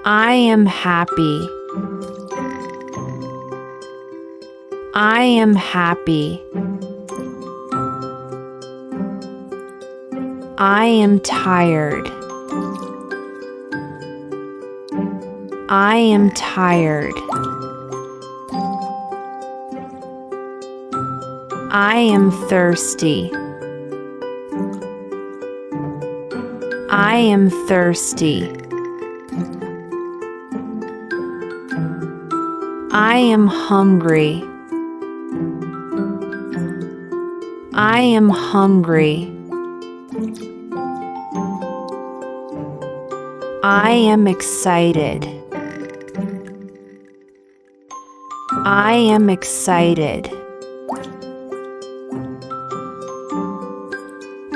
I am happy. I am happy. I am tired. I am tired. I am thirsty. I am thirsty. I am hungry. I am hungry. I am excited. I am excited.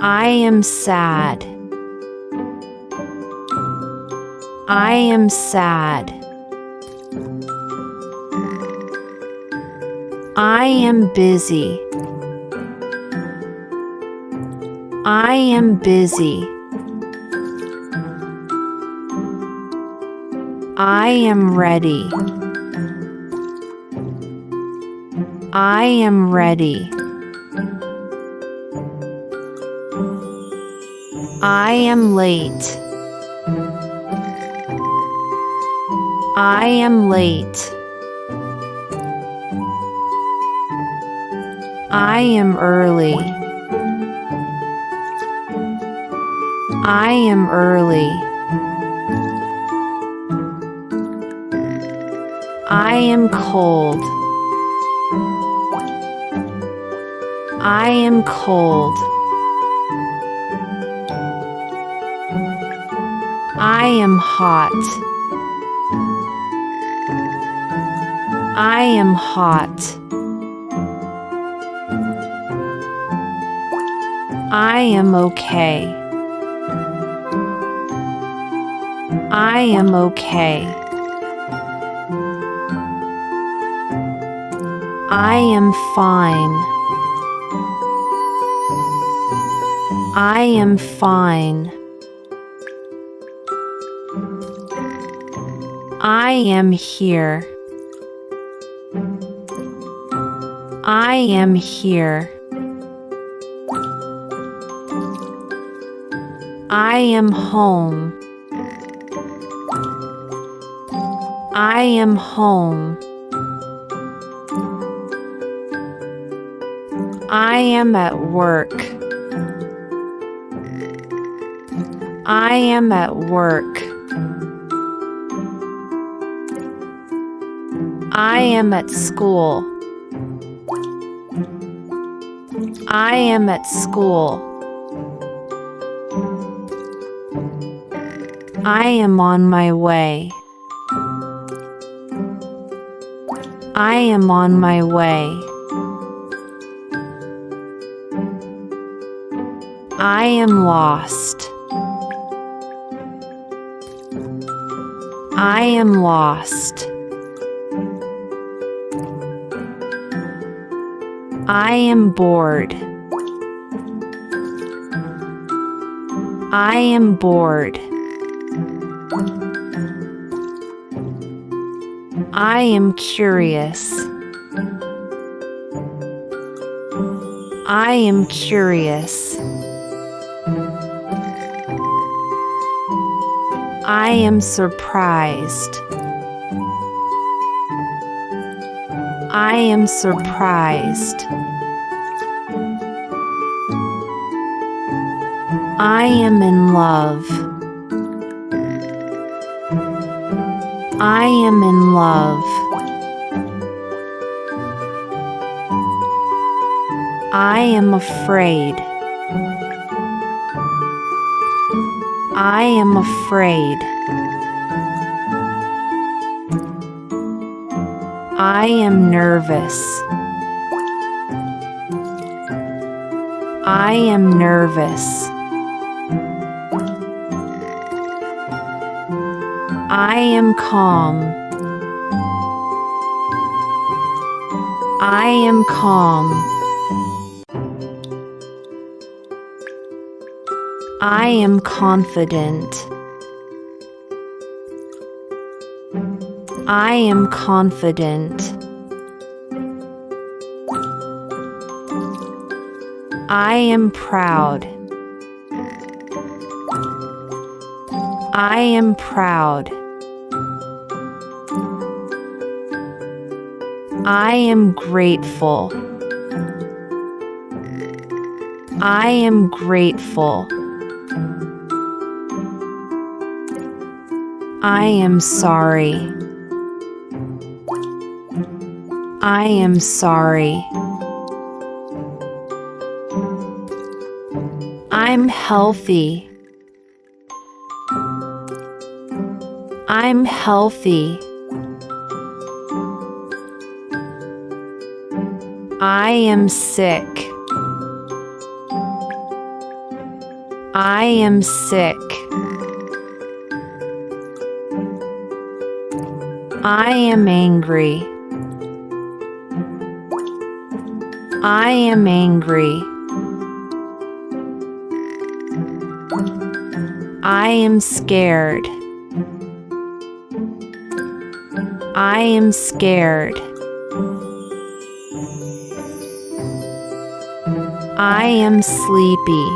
I am sad. I am sad. I am busy. I am busy. I am ready. I am ready. I am late. I am late. I am early. I am early. I am cold. I am cold. I am hot. I am hot. I am okay. I am okay. I am fine. I am fine. I am here. I am here. I am home. I am home. I am at work. I am at work. I am at school. I am at school. I am on my way. I am on my way. I am lost. I am lost. I am bored. I am bored. I am curious. I am curious. I am surprised. I am surprised. I am in love. I am in love. I am afraid. I am afraid. I am nervous. I am nervous. I am calm. I am calm. I am confident. I am confident. I am proud. I am proud. I am grateful. I am grateful. I am sorry. I am sorry. I'm healthy. I'm healthy. I am sick. I am sick. I am angry. I am angry. I am scared. I am scared. I am sleepy.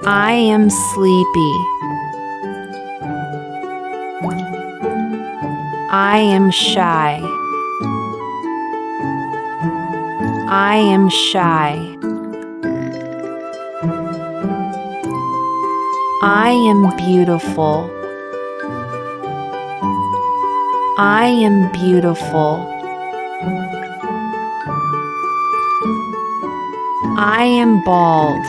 I am sleepy. I am shy. I am shy. I am beautiful. I am beautiful. I am bald.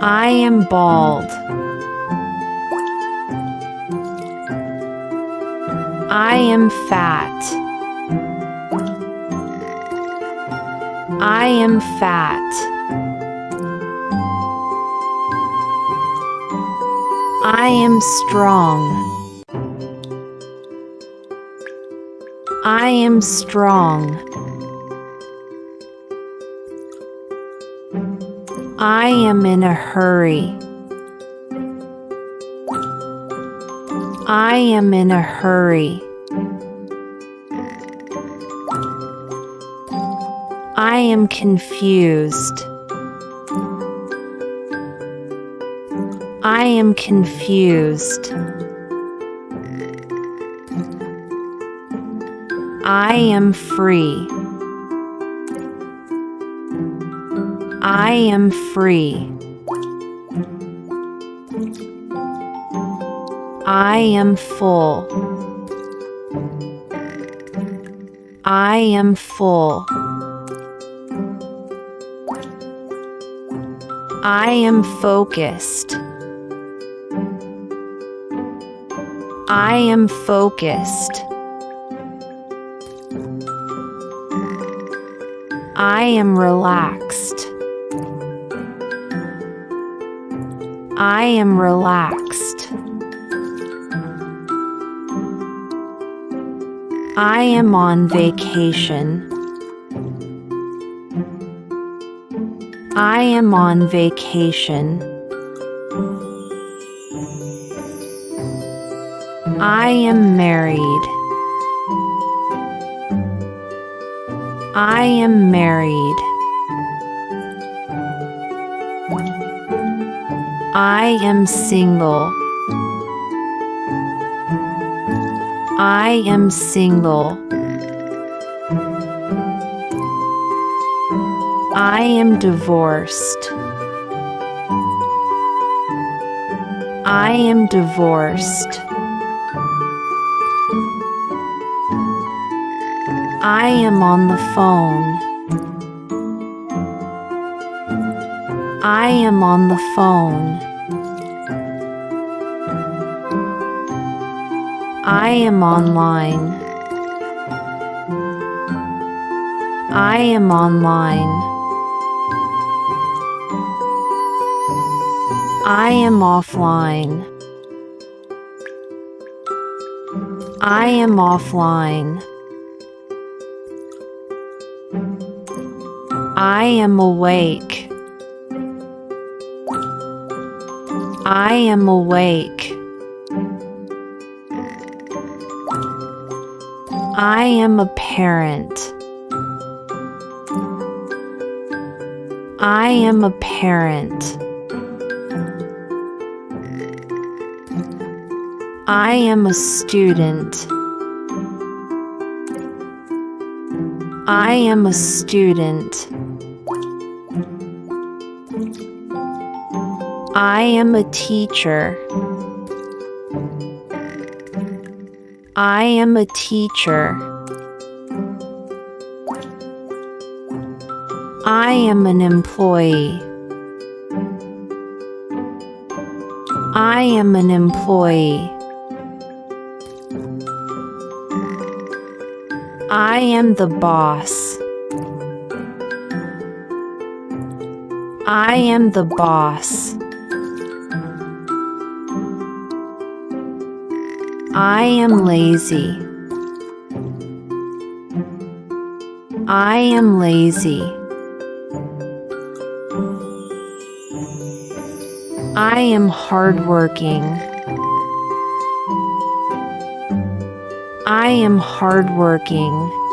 I am bald. I am fat. I am fat. I am strong. I am strong. I am in a hurry. I am in a hurry. I am confused. I am confused. I am free. I am free. I am full. I am full. I am focused. I am focused. I am relaxed. I am relaxed. I am on vacation. I am on vacation. I am married. I am married. I am single. I am single. I am divorced. I am divorced. I am on the phone. I am on the phone. I am online. I am online. I am offline. I am offline. I am awake. I am awake. I am a parent. I am a parent. I am a student. I am a student. I am a teacher. I am a teacher. I am an employee. I am an employee. I am the boss. I am the boss. I am lazy. I am lazy. I am hardworking. I am hardworking.